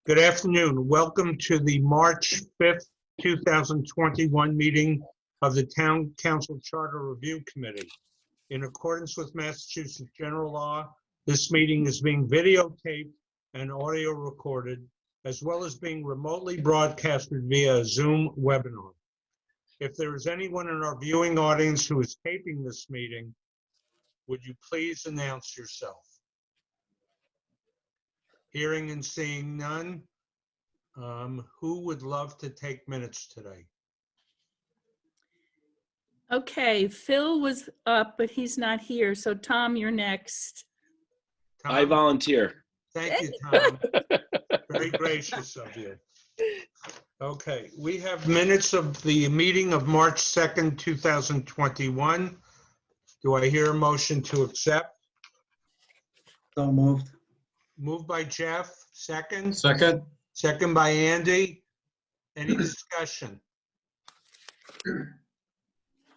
Good afternoon. Welcome to the March 5th, 2021 meeting of the Town Council Charter Review Committee. In accordance with Massachusetts General Law, this meeting is being videotaped and audio recorded, as well as being remotely broadcasted via a Zoom webinar. If there is anyone in our viewing audience who is taping this meeting, would you please announce yourself? Hearing and seeing none. Who would love to take minutes today? Okay, Phil was up, but he's not here. So Tom, you're next. I Tom? volunteer. Thank you, Tom. Very gracious of you. Okay, we have minutes of the meeting of March 2nd, 2021. Do I hear a motion to accept? So moved. Moved by Jeff, second. Second. Second by Andy. Any discussion?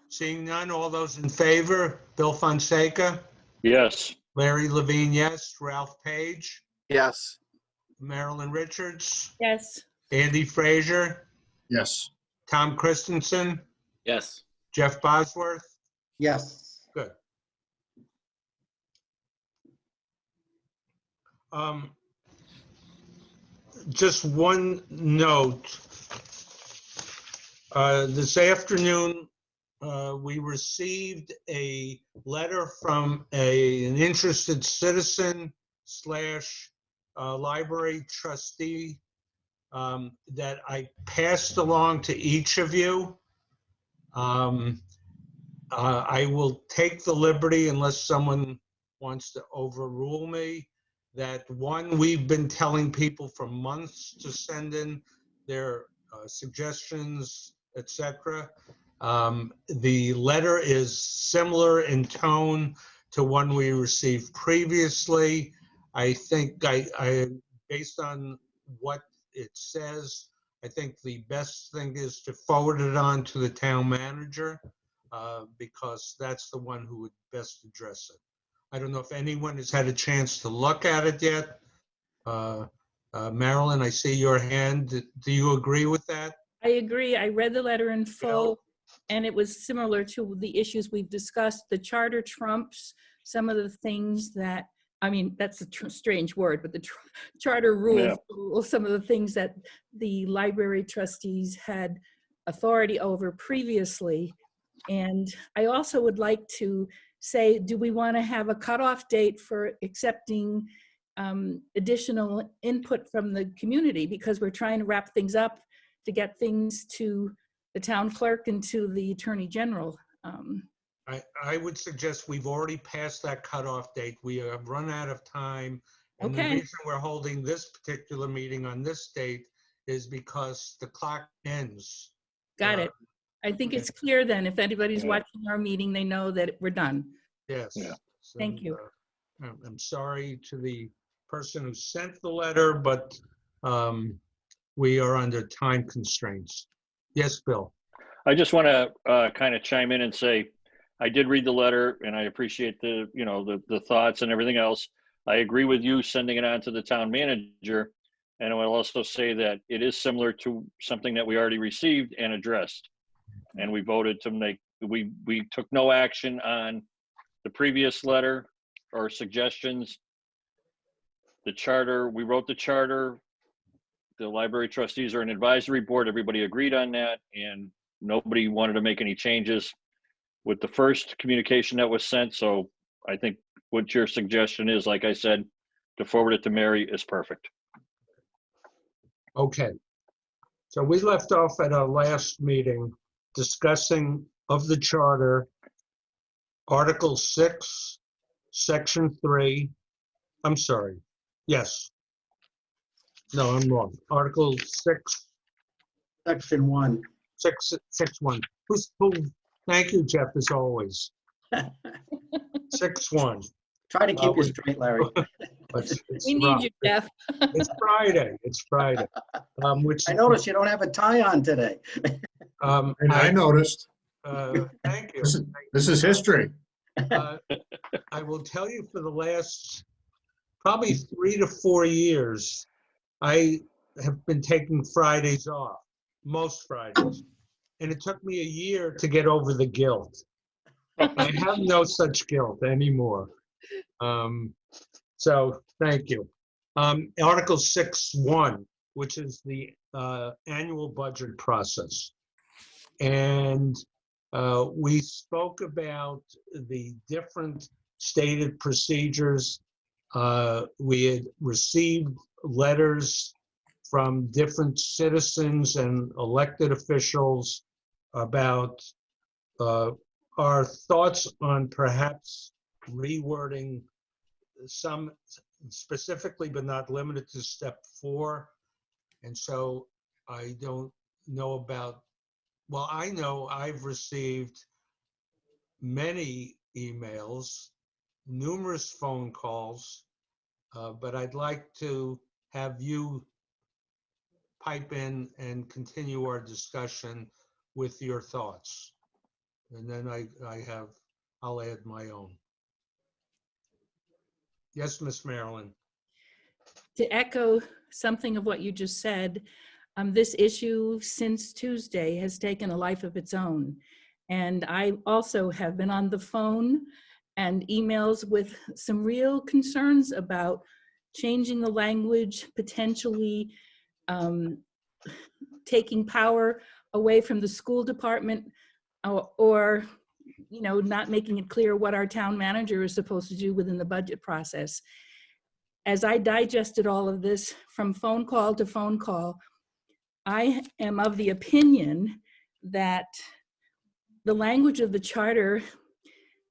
Seeing none, all those in favor? Bill Fonseca, Yes. Larry Levine, yes. Ralph Page, Yes. Marilyn Richards, Yes. Andy Frazier, Yes. Tom Christensen, Yes. Jeff Bosworth. Yes. Good. Just one note. This afternoon, we received a letter from an interested citizen slash library trustee that I passed along to each of you. I will take the liberty, unless someone wants to overrule me, that one, we've been telling people for months to send in their suggestions, etc. The letter is similar in tone to one we received previously. I think based on what it says, I think the best thing is to forward it on to the town manager because that's the one who would best address it. I don't know if anyone has had a chance to look at it yet. Marilyn, I see your hand. Do you agree with that? I agree. I read the letter in full, and it was similar to the issues we've discussed. The charter trumps some of the things that, I mean, that's a strange word, but the charter rules some of the things that the library trustees had authority over previously. And I also would like to say, do we want to have a cutoff date for accepting additional input from the community? Because we're trying to wrap things up to get things to the town clerk and to the attorney general. I would suggest we've already passed that cutoff date. We have run out of time. And the Okay. reason we're holding this particular meeting on this date is because the clock ends. Got it. I think it's clear then, if anybody's watching our meeting, they know that we're done. Yes. Yeah. Thank you. I'm sorry to the person who sent the letter, but we are under time constraints. Yes, Bill. I just want to kind of chime in and say, I did read the letter and I appreciate the, the thoughts and everything else. I agree with you sending it on to the town manager. And I will also say that it is similar to something that we already received and addressed. And we voted to make, we took no action on the previous letter or suggestions. The charter, we wrote the charter. The library trustees are an advisory board. Everybody agreed on that, and nobody wanted to make any changes with the first communication that was sent. So I think what your suggestion is, like I said, to forward it to Mary is perfect. Okay. So we left off at our last meeting discussing of the charter, Article 6, Section 3. I'm sorry. Yes. No, I'm wrong. Article 6, Section 1. 6.1. Thank you, Jeff, as always. 6.1. Try to keep you straight, Larry. We need you, Jeff. It's Friday. It's Friday. Which I noticed you don't have a tie on today. And I noticed. Thank you. This is history. I will tell you, for the last probably 3 to 4 years, I have been taking Fridays off, most Fridays. And it took me a year to get over the guilt. I have no such guilt anymore. So thank you. Article 6.1, which is the annual budget process. And we spoke about the different stated procedures. We had received letters from different citizens and elected officials about our thoughts on perhaps rewording some specifically, but not limited to step 4. And so I don't know about, well, I know I've received many emails, numerous phone calls, but I'd like to have you pipe in and continue our discussion with your thoughts. And then I'll add my own. Yes, Miss Marilyn. To echo something of what you just said, this issue since Tuesday has taken a life of its own. And I also have been on the phone and emails with some real concerns about changing the language, potentially taking power away from the school department, or not making it clear what our town manager is supposed to do within the budget process. As I digested all of this from phone call to phone call, I am of the opinion that the language of the charter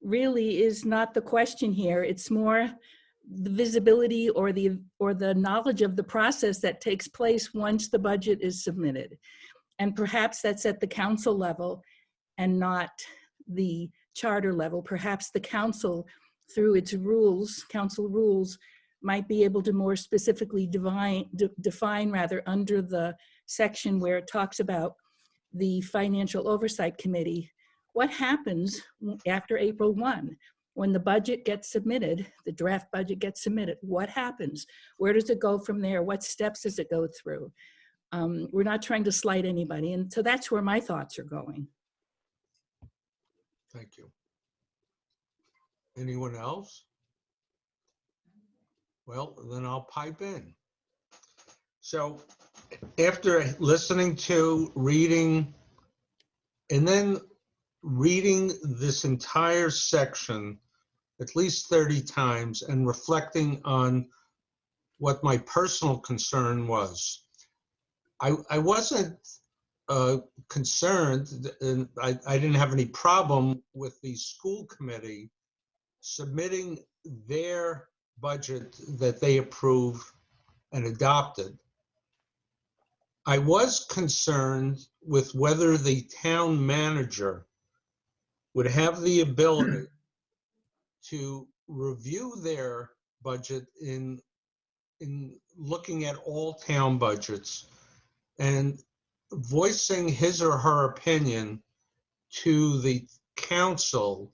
really is not the question here. It's more the visibility or the knowledge of the process that takes place once the budget is submitted. And perhaps that's at the council level and not the charter level. Perhaps the council, through its rules, council rules, might be able to more specifically define rather under the section where it talks about the Financial Oversight Committee, what happens after April 1 when the budget gets submitted, the draft budget gets submitted, what happens? Where does it go from there? What steps does it go through? We're not trying to slight anybody. And so that's where my thoughts are going. Thank you. Anyone else? Well, then I'll pipe in. So after listening to, reading, and then reading this entire section at least 30 times and reflecting on what my personal concern was, I wasn't concerned, and I didn't have any problem with the school committee submitting their budget that they approved and adopted. I was concerned with whether the town manager would have the ability to review their budget in looking at all town budgets and voicing his or her opinion to the council,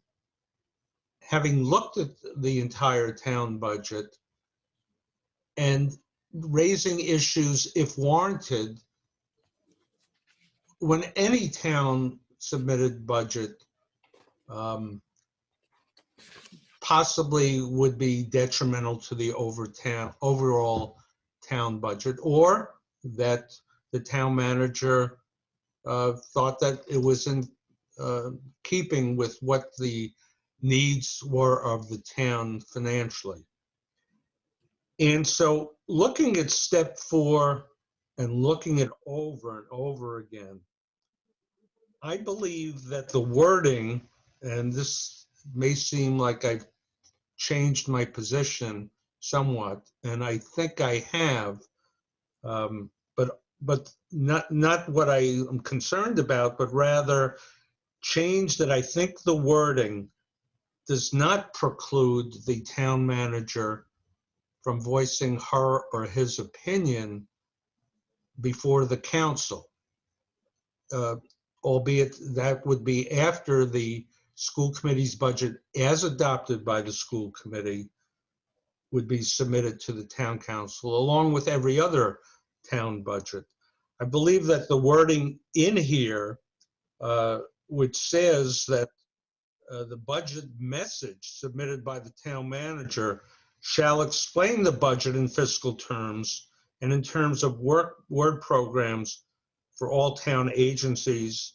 having looked at the entire town budget and raising issues if warranted when any town submitted budget possibly would be detrimental to the overall town budget, or that the town manager thought that it was in keeping with what the needs were of the town financially. And so looking at step 4 and looking it over and over again, I believe that the wording, and this may seem like I've changed my position somewhat, and I think I have, but not what I am concerned about, but rather change that I think the wording does not preclude the town manager from voicing her or his opinion before the council, albeit that would be after the school committee's budget as adopted by the school committee would be submitted to the town council, along with every other town budget. I believe that the wording in here, which says that the budget message submitted by the town manager shall explain the budget in fiscal terms and in terms of word programs for all town agencies,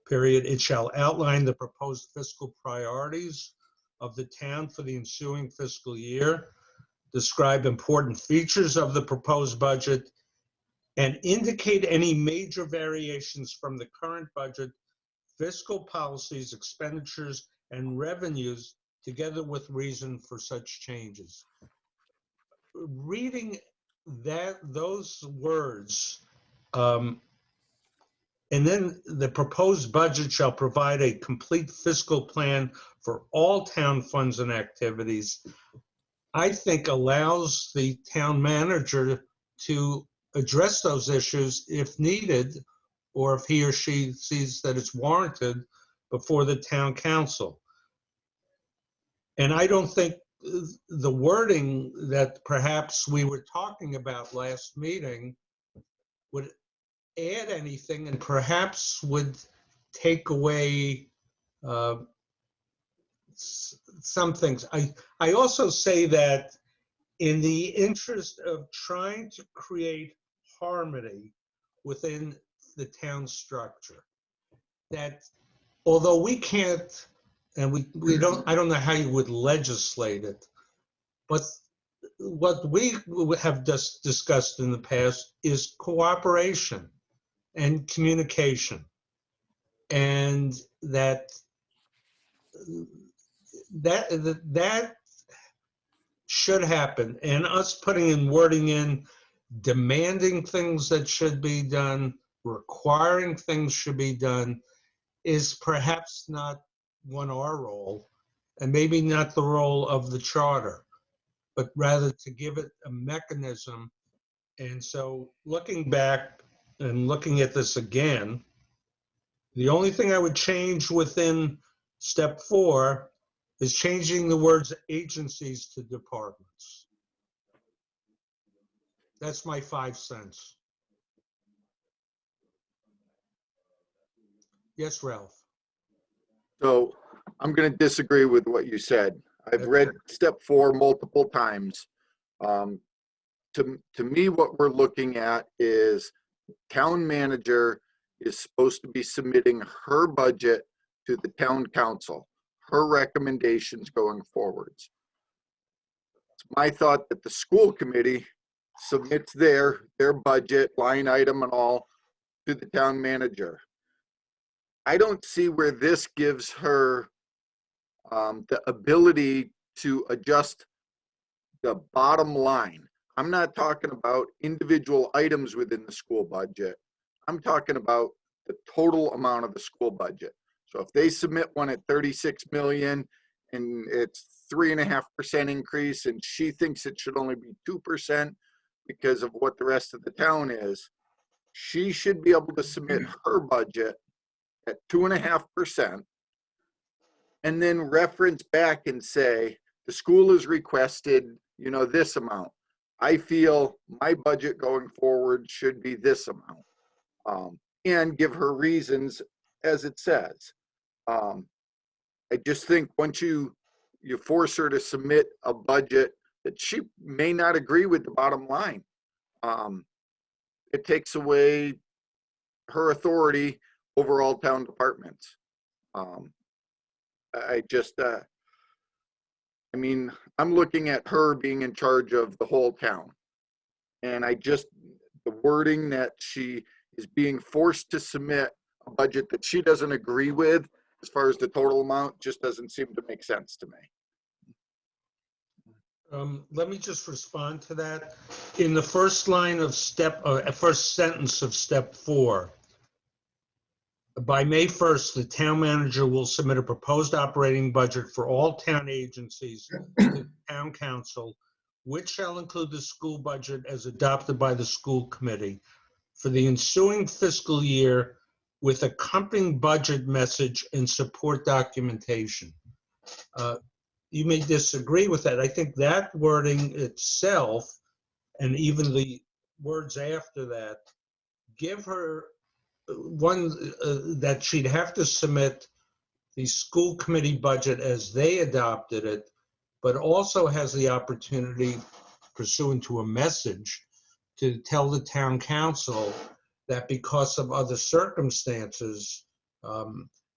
period. It shall outline the proposed fiscal priorities of the town for the ensuing fiscal year, describe important features of the proposed budget, and indicate any major variations from the current budget, fiscal policies, expenditures, and revenues, together with reason for such changes. Reading those words, and then the proposed budget shall provide a complete fiscal plan for all town funds and activities, I think allows the town manager to address those issues if needed, or if he or she sees that it's warranted before the town council. And I don't think the wording that perhaps we were talking about last meeting would add anything and perhaps would take away some things. I also say that in the interest of trying to create harmony within the town structure, that although we can't, and we don't, I don't know how you would legislate it, but what we have just discussed in the past is cooperation and communication, and that should happen. And us putting in wording in, demanding things that should be done, requiring things should be done, is perhaps not our role, and maybe not the role of the charter, but rather to give it a mechanism. And so looking back and looking at this again, the only thing I would change within step 4 is changing the words agencies to departments. That's my 5 cents. Yes, Ralph. So I'm going to disagree with what you said. I've read step 4 multiple times. To me, what we're looking at is town manager is supposed to be submitting her budget to the town council, her recommendations going forwards. It's my thought that the school committee submits their budget, line item and all to the town manager. I don't see where this gives her the ability to adjust the bottom line. I'm not talking about individual items within the school budget. I'm talking about the total amount of the school budget. So if they submit one at 36 million and it's 3.5% increase and she thinks it should only be 2% because of what the rest of the town is, she should be able to submit her budget at 2.5% and then reference back and say, the school has requested, you know, this amount. I feel my budget going forward should be this amount, and give her reasons as it says. I just think once you force her to submit a budget that she may not agree with the bottom line, it takes away her authority over all town departments. I mean, I'm looking at her being in charge of the whole town. And the wording that she is being forced to submit a budget that she doesn't agree with as far as the total amount just doesn't seem to make sense to me. Let me just respond to that. In the first line of first sentence of step 4, by May 1st, the town manager will submit a proposed operating budget for all town agencies to the town council, which shall include the school budget as adopted by the school committee for the ensuing fiscal year with accompanying budget message and support documentation. You may disagree with that. I think that wording itself, and even the words after that, give her one, that she'd have to submit the school committee budget as they adopted it, but also has the opportunity pursuant to a message to tell the town council that because of other circumstances,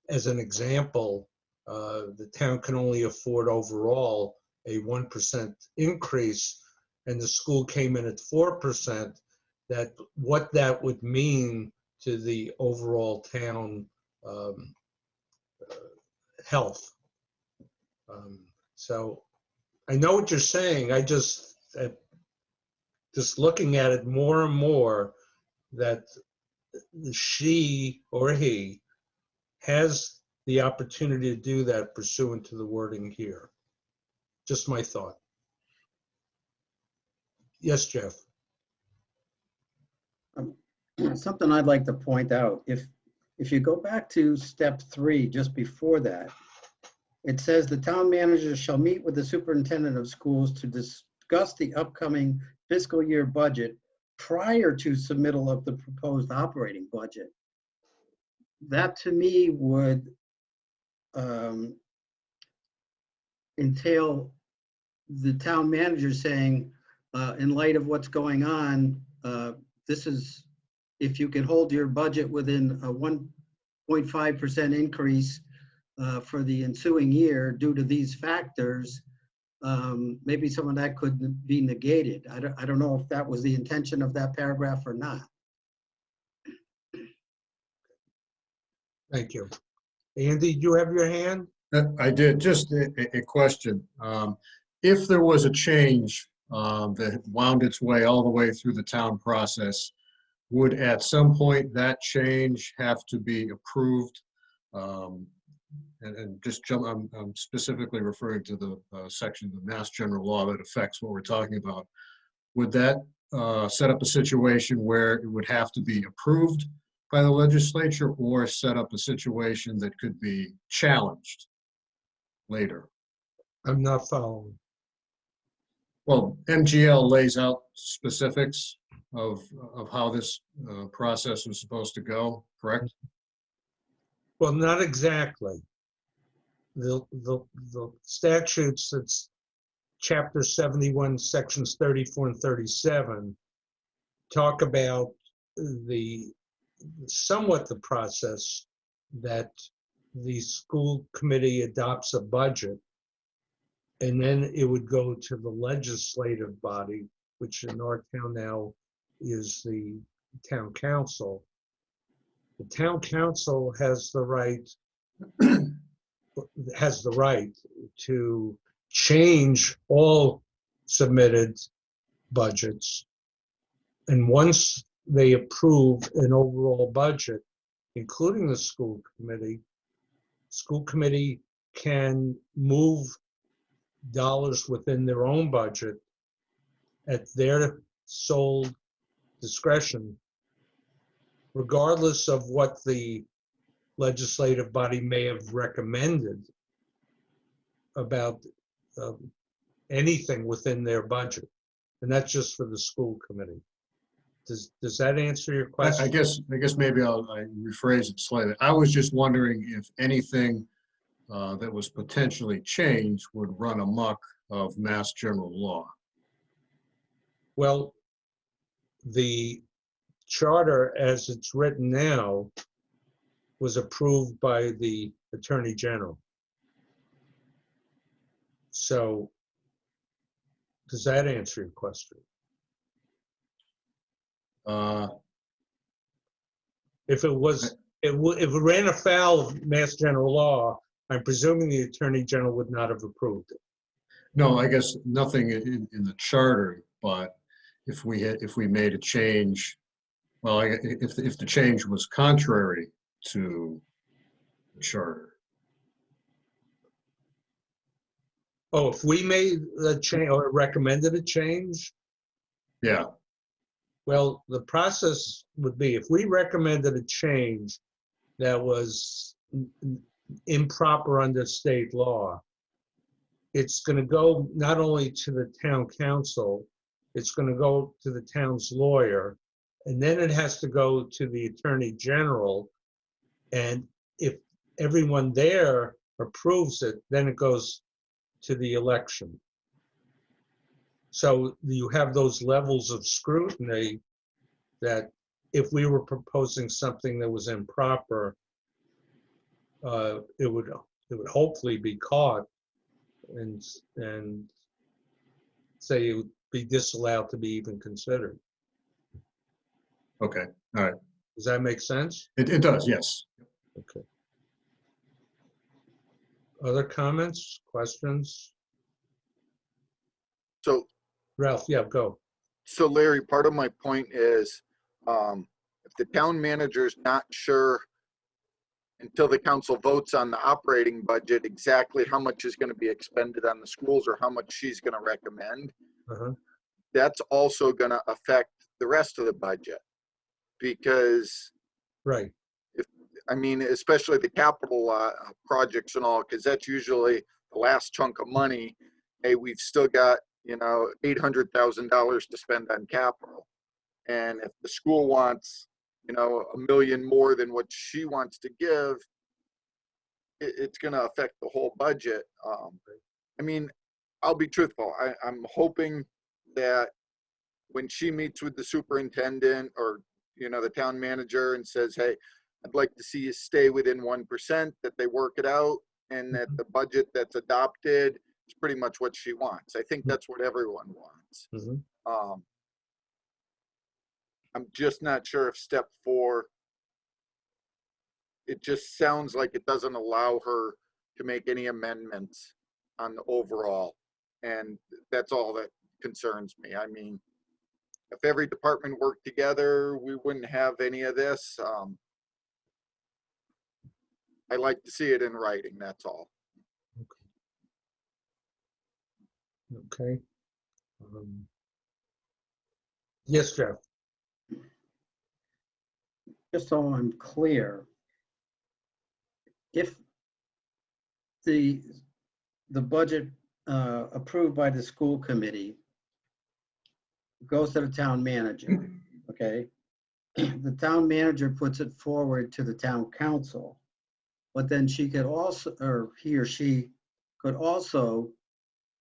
as an example, the town can only afford overall a 1% increase, and the school came in at 4%, that what that would mean to the overall town health. So I know what you're saying. I just looking at it more and more, that she or he has the opportunity to do that pursuant to the wording here. Just my thought. Yes, Jeff. Something I'd like to point out, if you go back to step 3, just before that, it says the town manager shall meet with the superintendent of schools to discuss the upcoming fiscal year budget prior to submittal of the proposed operating budget. That to me would entail the town manager saying, in light of what's going on, this is, if you can hold your budget within a 1.5% increase for the ensuing year due to these factors, maybe some of that could be negated. I don't know if that was the intention of that paragraph or not. Thank you. Andy, do you have your hand? I did, just a question. If there was a change that wound its way all the way through the town process, would at some point that change have to be approved? And just jump, I'm specifically referring to the section of the Mass General Law that affects what we're talking about. Would that set up a situation where it would have to be approved by the legislature, or set up a situation that could be challenged later? I'm not following. Well, MGL lays out specifics of how this process was supposed to go, correct? Well, not exactly. The statutes, it's chapter 71, sections 34 and 37, talk about somewhat the process that the school committee adopts a budget, and then it would go to the legislative body, which in our town now is the town council. The town council has the right to change all submitted budgets. And once they approve an overall budget, including the school committee can move dollars within their own budget at their sole discretion, regardless of what the legislative body may have recommended about anything within their budget. And that's just for the school committee. Does that answer your question? I guess maybe I rephrase it slightly. I was just wondering if anything that was potentially changed would run amok of Mass General Law. Well, the charter as it's written now was approved by the Attorney General. So does that answer your question? If it ran afoul of Mass General Law, I'm presuming the Attorney General would not have approved it. No, I guess nothing in the charter, but if we made a change, well, if the change was contrary to the charter. Oh, if we made a change or recommended a change? Yeah. Well, the process would be if we recommended a change that was improper under state law, it's going to go not only to the town council, it's going to go to the town's lawyer, and then it has to go to the Attorney General. And if everyone there approves it, then it goes to the election. So you have those levels of scrutiny that if we were proposing something that was improper, it would hopefully be caught and say it would be disallowed to be even considered. Okay, all right. Does that make sense? It does, yes. Okay. Other comments, questions? So, Ralph, yeah, go. so Larry, part of my point is, if the town manager's not sure until the council votes on the operating budget, exactly how much is gonna be expended on the schools or how much she's gonna recommend, Uh-huh. that's also gonna affect the rest of the budget. Because, Right, I mean, especially the capital projects and all, because that's usually the last chunk of money. Hey, we've still got, you know, $800,000 to spend on capital. And if the school wants, you know, $1 million more than what she wants to give, it's going to affect the whole budget. I mean, I'll be truthful. I'm hoping that when she meets with the superintendent or, you know, the town manager and says, hey, I'd like to see you stay within 1%, that they work it out and that the budget that's adopted is pretty much what she wants. I think that's what everyone wants. mhm. I'm just not sure if step 4, it just sounds like it doesn't allow her to make any amendments on the overall. And that's all that concerns me. I mean, if every department worked together, we wouldn't have any of this. I like to see it in writing, that's all. Okay. Yes, Jeff. Just so I'm clear, if the budget approved by the school committee goes to the town manager, okay? The town manager puts it forward to the town council, but then she could also, or he or she could also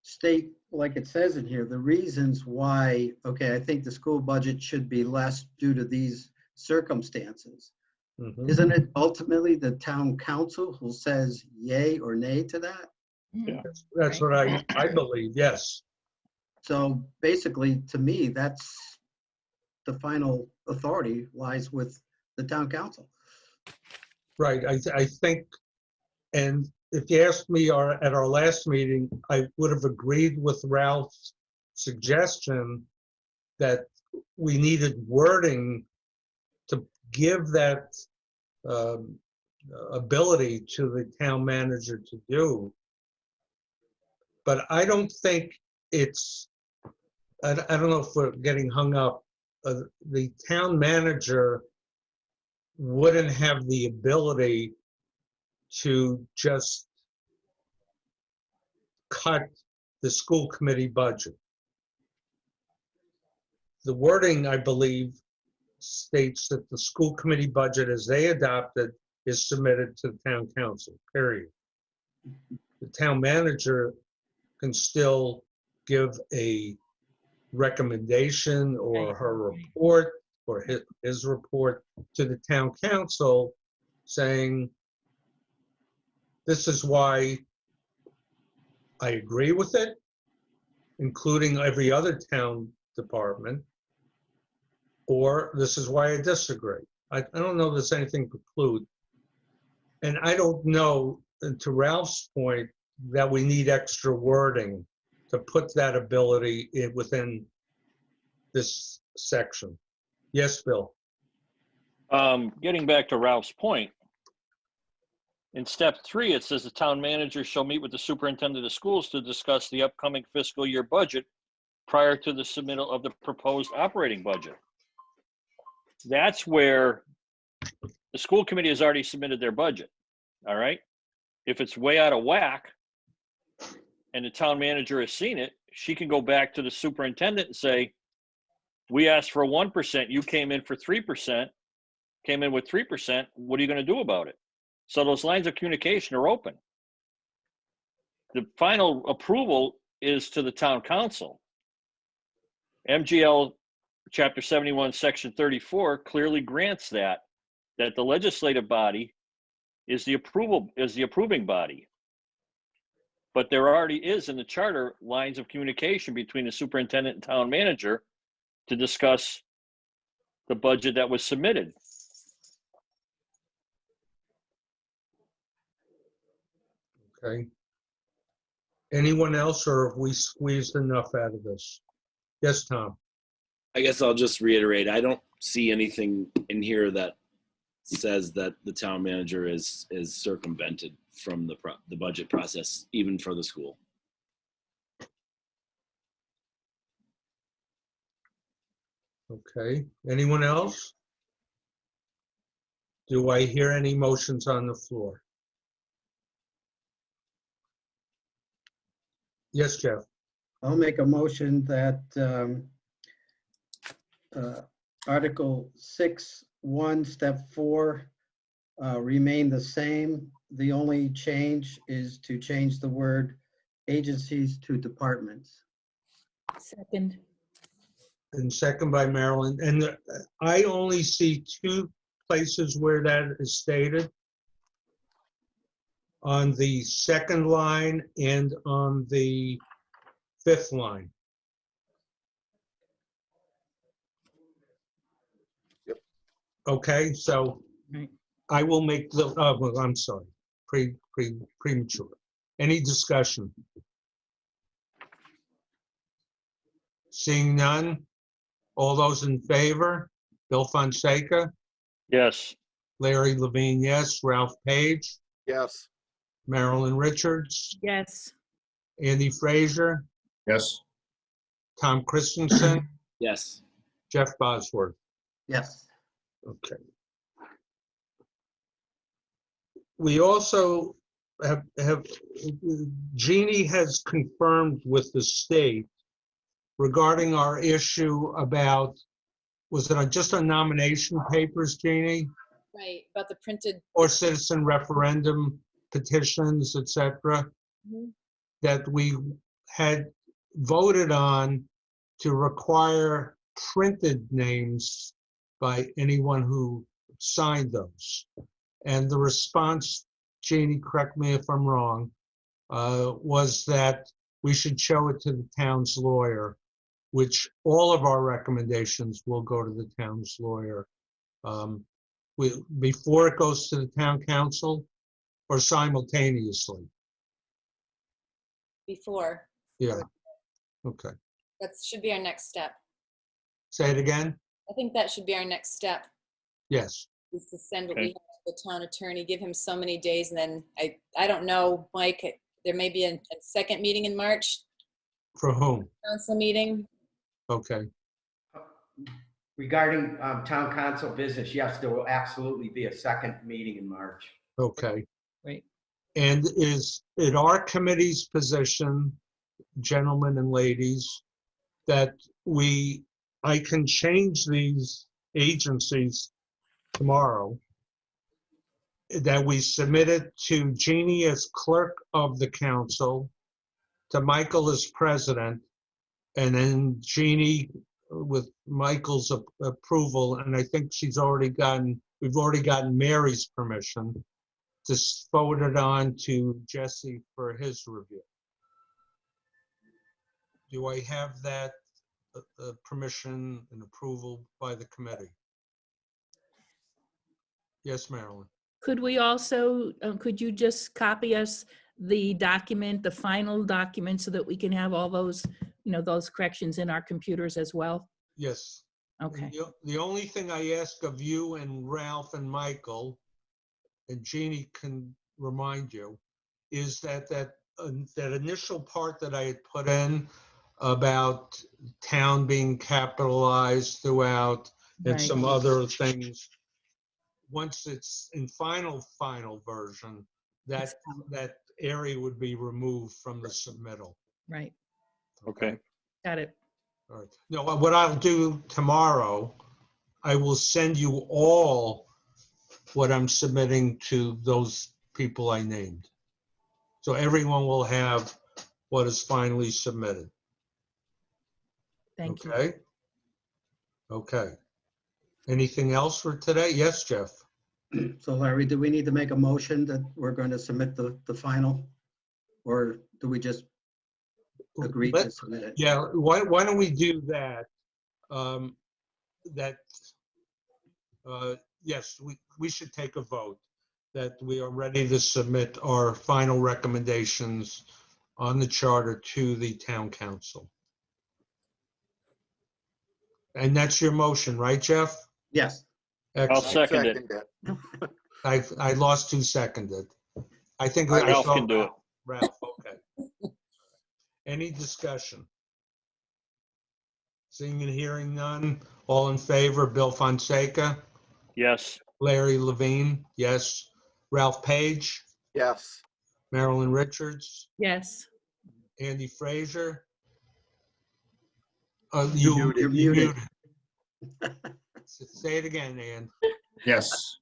state, like it says in here, the reasons why, okay, I think the school budget should be less due to these circumstances. Mhm. Isn't it ultimately the town council who says yay or nay to that? That's what I believe, yes. So basically, to me, that's the final authority lies with the town council. Right, I think, and if you asked me at our last meeting, I would have agreed with Ralph's suggestion that we needed wording to give that ability to the town manager to do. But I don't think it's, I don't know if we're getting hung up. The town manager wouldn't have the ability to just cut the school committee budget. The wording, I believe, states that the school committee budget as they adopted is submitted to the town council, period. The town manager can still give a recommendation or her report or his report to the town council saying, this is why I agree with it, including every other town department, or this is why I disagree. I don't know if there's anything preclude. And I don't know, and to Ralph's point, that we need extra wording to put that ability within this section. Yes, Bill? Getting back to Ralph's point, in step 3, it says the town manager shall meet with the superintendent of schools to discuss the upcoming fiscal year budget prior to the submittal of the proposed operating budget. That's where the school committee has already submitted their budget, all right? If it's way out of whack and the town manager has seen it, she can go back to the superintendent and say, We asked for 1%, you came in for 3%, came in with 3%, what are you gonna do about it? So those lines of communication are open. The final approval is to the town council. MGL Chapter 71, Section 34 clearly grants that the legislative body is the approving body. But there already is in the charter lines of communication between the superintendent and town manager to discuss the budget that was submitted. Okay. Anyone else, or have we squeezed enough out of this? Yes, Tom? I guess I'll just reiterate, I don't see anything in here that says that the town manager is circumvented from the budget process, even for the school. Okay. Anyone else? Do I hear any motions on the floor? Yes, Jeff? I'll make a motion that Article 6.1, Step 4 remain the same. The only change is to change the word agencies to departments. Second. And second by Marilyn. And I only see two places where that is stated. On the second line and on the fifth line. Yep. Okay, so Right. I will make the, well, I'm sorry, premature. Any discussion? Seeing none? All those in favor? Bill Fonseca, Yes, Larry Levine, yes. Ralph Page, Yes, Marilyn Richards, Yes. Andy Frazier, Yes, Tom Christensen, Yes. Jeff Bosworth. Yes. Okay. We also have, Jeannie has confirmed with the state regarding our issue about, was it just on nomination papers, Jeannie? Right, about the printed, Or citizen referendum petitions, et cetera, Mhm. that we had voted on to require printed names by anyone who signed those. And the response, Jeannie, correct me if I'm wrong, was that we should show it to the town's lawyer, which all of our recommendations will go to the town's lawyer. Before it goes to the town council or simultaneously? before. Yeah, okay. That should be our next step. Say it again? I think that should be our next step, Yes. is to send what Okay. we have to the town attorney, give him so many days, and then I don't know, Mike, there may be a second meeting in March, For whom? council meeting. Okay, Regarding town council business, yes, there will absolutely be a second meeting in March. okay. Right. And is it our committee's position, gentlemen and ladies, that I can change these agencies tomorrow, that we submit it to Jeannie as clerk of the council, to Michael as president, and then Jeannie with Michael's approval, and I think we've already gotten Mary's permission to forward it on to Jesse for his review. Do I have that permission and approval by the committee? Yes, Marilyn. Could we also, could you just copy us the document, the final document, so that we can have all those, those corrections in our computers as well? Yes. Okay. The only thing I ask of you and Ralph and Michael, and Jeannie can remind you, is that initial part that I had put in about town being capitalized throughout and Right. some other things, once it's in final version, that area would be removed from the submittal. Right. okay. Got it. All right. No, what I'll do tomorrow, I will send you all what I'm submitting to those people I named. So everyone will have what is finally submitted. Thank you. Okay? Okay. Anything else for today? Yes, Jeff? So Larry, do we need to make a motion that we're going to submit the final? Or do we just agree to submit it? Yeah, why don't we do that? Yes, we should take a vote that we are ready to submit our final recommendations on the charter to the town council. And that's your motion, right, Jeff? Yes. I'll Excellent. second it. I lost who seconded. I think I I Ralph saw can do it. Ralph, okay. Any discussion? Seeing and hearing none, all in favor, Bill Fonseca, Yes. Larry Levine, yes. Ralph Page, Yes. Marilyn Richards, Yes. Andy Fraser. You're muted. Say it again, Ann. Yes.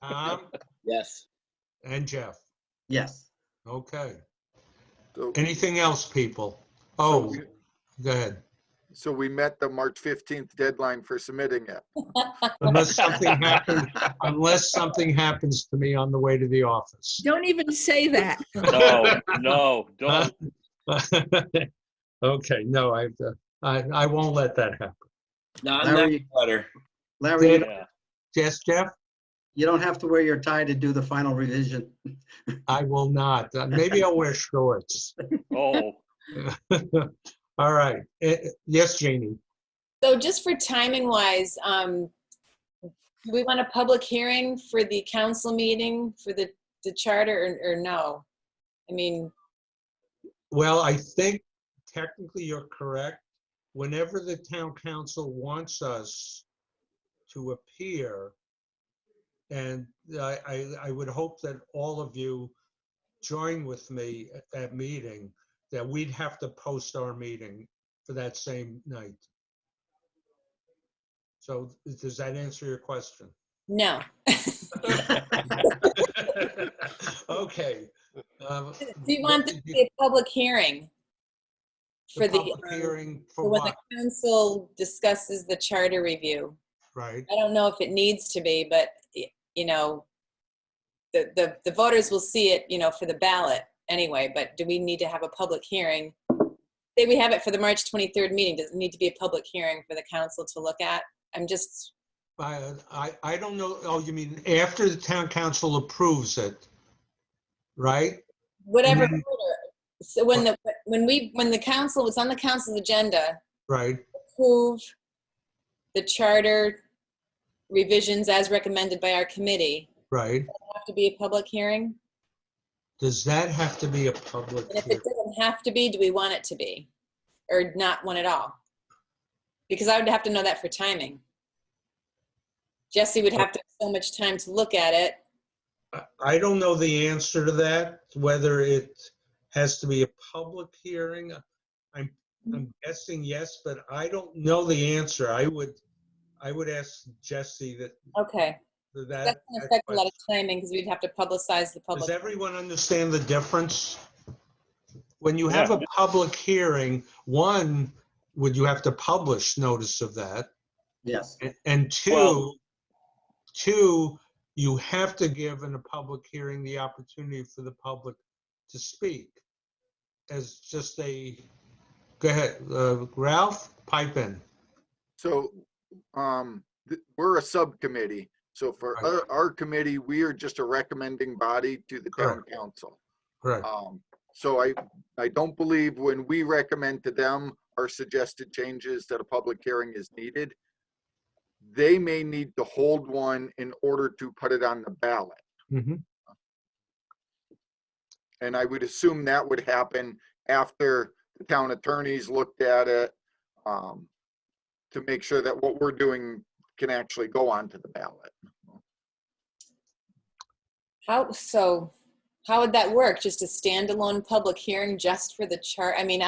Tom Yes. and Jeff. Yes. Okay. So, Anything else, people? Oh, go ahead. so we met the March 15th deadline for submitting it. Unless something happens to me on the way to the office. Don't even say that. No, don't. Okay, no, I won't let that happen. Not in that Larry, letter. Larry, Yeah. Yes, Jeff? you don't have to wear your tie to do the final revision. I will not. Maybe I'll wear shorts. Oh, All right. Yes, Janie. So just for timing wise, do we want a public hearing for the council meeting for the charter or no? I mean, Well, I think technically you're correct. Whenever the town council wants us to appear, and I would hope that all of you join with me at that meeting, that we'd have to post our meeting for that same night. So does that answer your question? no. Okay. Do you want this to be a public hearing? For the, public hearing for for when what? the council discusses the charter review? Right. I don't know if it needs to be, but you know, the voters will see it, you know, for the ballot anyway, but do we need to have a public hearing? Say we have it for the March 23rd meeting, does it need to be a public hearing for the council to look at? I'm just, I don't know. Oh, you mean after the town council approves it, right? whatever. Mhm. order. So when the council was on the council's agenda, Right. approve the charter revisions as recommended by our committee, Right. have to be a public hearing? Does that have to be a public And if hearing? it doesn't have to be, do we want it to be? Or not one at all? Because I would have to know that for timing. Jesse would have to have so much time to look at it. I don't know the answer to that, whether it has to be a public hearing. I'm guessing yes, but I don't know the answer. I would ask Jesse that. Okay, that that's gonna affect a lot of timing because we'd have to publicize the public. Does everyone understand the difference? When you have a public hearing, one, would you have to publish notice of that? Yes. And two, Well- you have to give in a public hearing the opportunity for the public to speak. As just go ahead, Ralph, pipe in. So, we're a subcommittee. So for Right. our committee, we are just a recommending body to the town council. Correct. So I don't believe when we recommend to them our suggested changes that a public hearing is needed. They may need to hold one in order to put it on the ballot. Mhm. And I would assume that would happen after the town attorneys looked at it, to make sure that what we're doing can actually go onto the ballot. How would that work? Just a standalone public hearing just for the chart? I mean,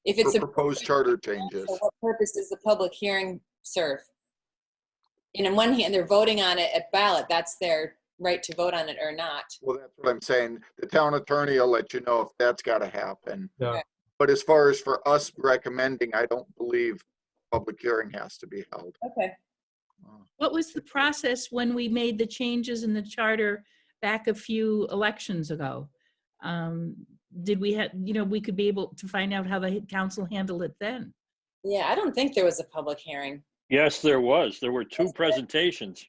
If it's for a, proposed charter changes. so what purpose does the public hearing serve? And on one hand, they're voting on it at ballot. That's their right to vote on it or not. Well, that's what I'm saying. The town attorney will let you know if that's gotta happen. Yeah. But as far as for us recommending, I don't believe public hearing has to be held. Okay. What was the process when we made the changes in the charter back a few elections ago? Did we have, we could be able to find out how the council handled it then? Yeah, I don't think there was a public hearing. Yes, there was. There were two presentations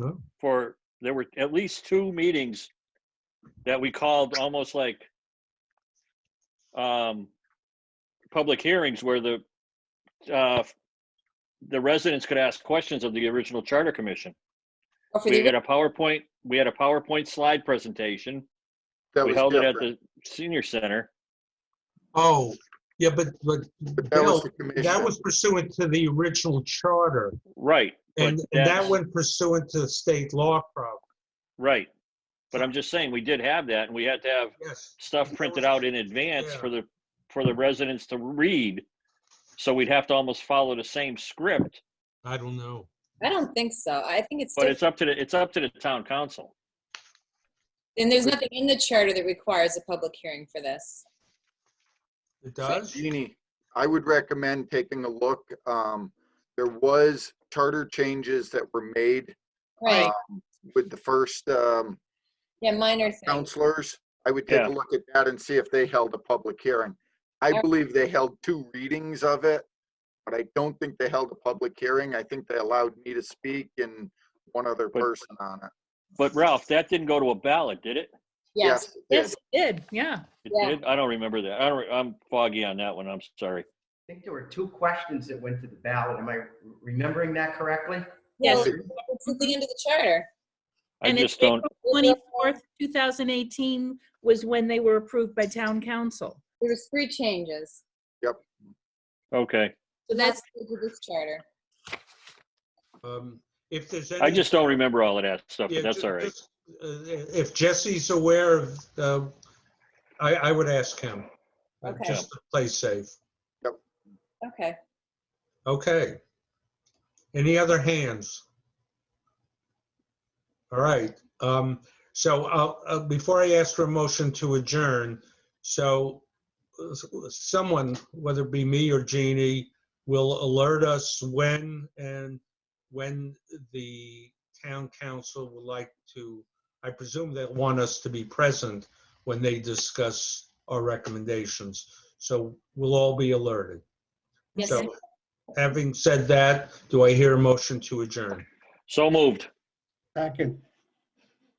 Huh? there were at least two meetings that we called almost like public hearings where the residents could ask questions of the original charter commission. Or for We the, had a PowerPoint slide presentation. That We was held it at different. the senior center. Oh, yeah, but But that Bill, was the commission. that was pursuant to the original charter, Right. But and that that's- went pursuant to state law, probably. Right. But I'm just saying, we did have that, and we had to have Yes. stuff That printed was- out in advance yeah. for the residents to read. So we'd have to almost follow the same script, I don't know. I don't think so. I think it's but different. it's up to the town council. And there's nothing in the charter that requires a public hearing for this. It does? Jeannie, I would recommend taking a look. There was charter changes that were made Right. with the first Yeah, minor thing. counselors. I would take Yeah. a look at that and see if they held a public hearing. I Alright. believe they held 2 readings of it, but I don't think they held a public hearing. I think they allowed me to speak and one other But- person on it. But Ralph, that didn't go to a ballot, did it? Yes. it did. Yes, it did, yeah. It Yeah. did? I don't remember that. I'm foggy on that one. I'm sorry. I think there were 2 questions that went to the ballot. Am I remembering that correctly? Yes. Well, it's at the end of the charter. I And it's just don't, April 24th, 2018 was when they were approved by town council. There was 3 changes. okay. So that's this charter. If there's any. I just don't remember all of that stuff, Yeah, but that's ju- all right. just, if Jesse's aware of, I would ask him. Okay. Just to play safe. Okay. Okay. Any other hands? All right. So before I ask for a motion to adjourn, so someone, whether it be me or Jeannie, will alert us when the town council would like to, I presume they'll want us to be present when they discuss our recommendations. So we'll all be alerted. Yes. So having said that, do I hear a motion to adjourn? So moved. Second.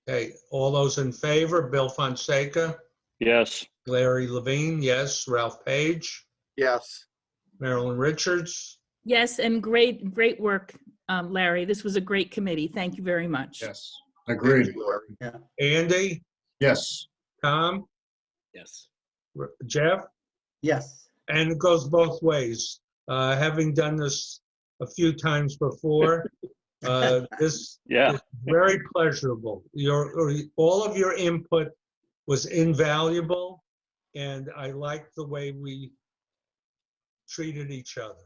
Okay, all those in favor, Bill Fonseca, Yes. Larry Levine, yes, Ralph Page, Yes. Marilyn Richards, Yes, and great work, Larry. This was a great committee. Thank you very much. Yes, agreed. Andy, Yes. Tom, Yes. Jeff, Yes. and it goes both ways. Having done this a few times before, this Yeah. is very pleasurable. All of your input was invaluable, and I like the way we treated each other.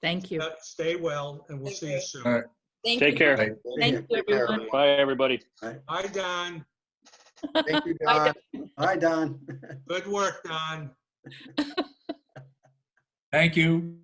Thank you. Stay well, and we'll see you soon. All right. Thank Take you. care. Right. Thank you, everyone. Bye, everybody. Hi, Don. Thank you, Don. Hi, Don. Good work, Don. Thank you.